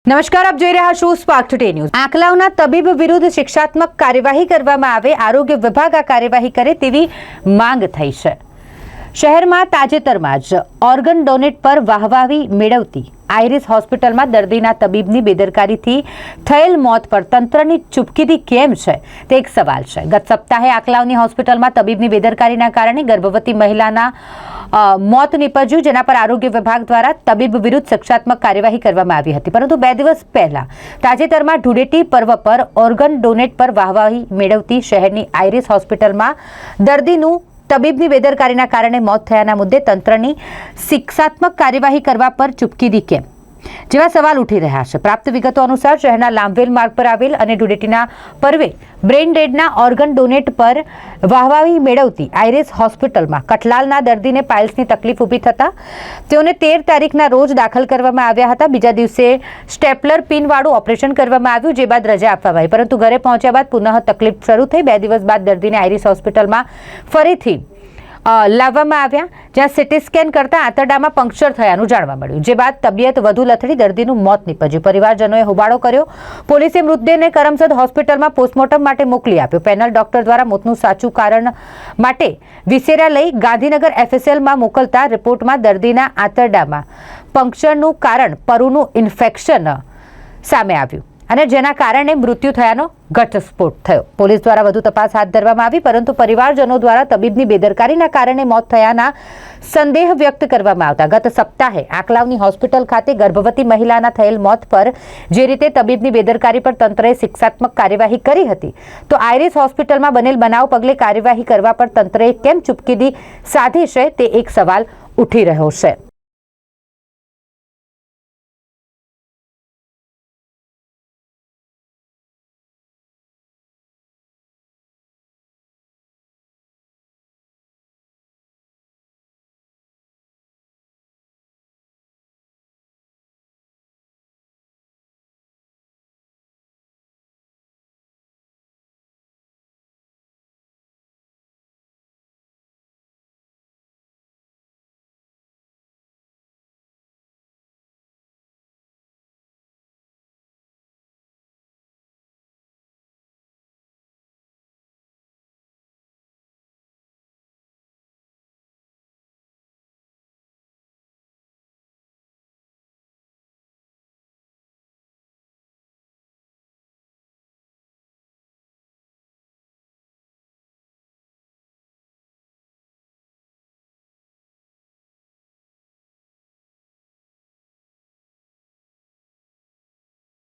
નમસ્કાર, આપ જોઈ રહ્યા છો સ્પાર્ક ટુડે ન્યૂઝ। આંકલાવના તબીબ વિરુદ્ધ શિક્ષાત્મક કાર્યવાહી કરવામાં આવે, આરોગ્ય વિભાગ આ કાર્યવાહી કરે તેવી માંગ થઈ છે। શહેરમાં તાજેતરમાં જ ઓર્ગન ડોનેટ પર વાહવાહી મેળવતી આઈરિસ હોસ્પિટલમાં દર્દીના તબીબની બેદરકારીથી થયેલ મોત પર તંત્રની ચૂપકીદી કેમ છે તે એક સવાલ છે। ગત સપ્તાહે આંકલાવની હોસ્પિટલમાં તબીબની બેદરકારીના કારણે ગર્ભવતી મહિલાના મોત નીપજ્યું, જેના પર આરોગ્ય વિભાગ દ્વારા તબીબ વિરુદ્ધ શિક્ષાત્મક કાર્યવાહી કરવામાં આવી હતી। પરંતુ 2 દિવસ પહેલા તાજેતરમાં ધૂળેટી પર્વ પર ઓર્ગન ડોનેટ પર વાહવાહી મેળવતી શહેરની આઈરિસ હોસ્પિટલમાં દર્દીનું તબીબની બેદરકારીના કારણે મોત થયાના મુદ્દે તંત્રની શિક્ષાત્મક કાર્યવાહી કરવા પર ચૂપકીદી કેમ જેવા સવાલ ઉઠી રહ્યા છે। પ્રાપ્ત વિગતો અનુસાર શહેરના લાંભવેલ માર્ગ પર આવેલ અને ધૂળેટીના પર્વે બ્રેઇન ડેડના ઓર્ગન ડોનેટ પર વાહવાહી મેળવતી આઈરિસ હોસ્પિટલમાં કઠલાલના દર્દીને પાઇલ્સની તકલીફ ઊભી થતાં તેઓને 13 તારીખના રોજ દાખલ કરવામાં આવ્યા હતા। બીજા દિવસે સ્ટેપલર પિનવાળું ઓપરેશન કરવામાં આવ્યું, જે બાદ રજા આપવામાં આવી, પરંતુ ઘરે પહોંચ્યા બાદ પુનઃ તકલીફ શરૂ થઈ। 2 દિવસ બાદ દર્દીને આઈરિસ હોસ્પિટલમાં ફરીથી લાવવામાં આવ્યા, જ્યાં સિટી સ્કેન કરતા આંતરડામાં પંક્ચર થયાનું જાણવા મળ્યું, જે બાદ તબિયત વધુ લથડી દર્દીનું મોત નીપજ્યું। પરિવારજનોએ હોબાળો કર્યો। પોલીસે મૃતદેહને કરમસદ હોસ્પિટલમાં પોસ્ટમોર્ટમ માટે મોકલી આપ્યો। પેનલ ડોક્ટર દ્વારા મોતનું સાચું કારણ માટે વિસેરા લઈ ગાંધીનગર FSLમાં મોકલતા રિપોર્ટમાં દર્દીના આંતરડામાં પંક્ચરનું કારણ પરુનું ઇન્ફેક્શન સામે આવ્યું અને જેના કારણે મૃત્યુ થયાનો ઘટસ્ફોટ થયો। પોલીસ દ્વારા વધુ તપાસ હાથ ધરવામાં આવી, પરંતુ પરિવારજનો દ્વારા તબીબની બેદરકારીના કારણે મોત થયાના સંદેહ વ્યક્ત કરવામાં આવતા ગત સપ્તાહે આંકલાવની હોસ્પિટલ ખાતે ગર્ભવતી મહિલાના થયેલ મોત પર જે રીતે તબીબની બેદરકારી પર તંત્રએ શિક્ષાત્મક કાર્યવાહી કરી હતી, તો આઈરિસ હોસ્પિટલમાં બનેલ બનાવ પગલે કાર્યવાહી કરવા પર તંત્રએ કેમ ચૂપકીદી સાધી છે તે એક સવાલ ઉઠી રહ્યો છે।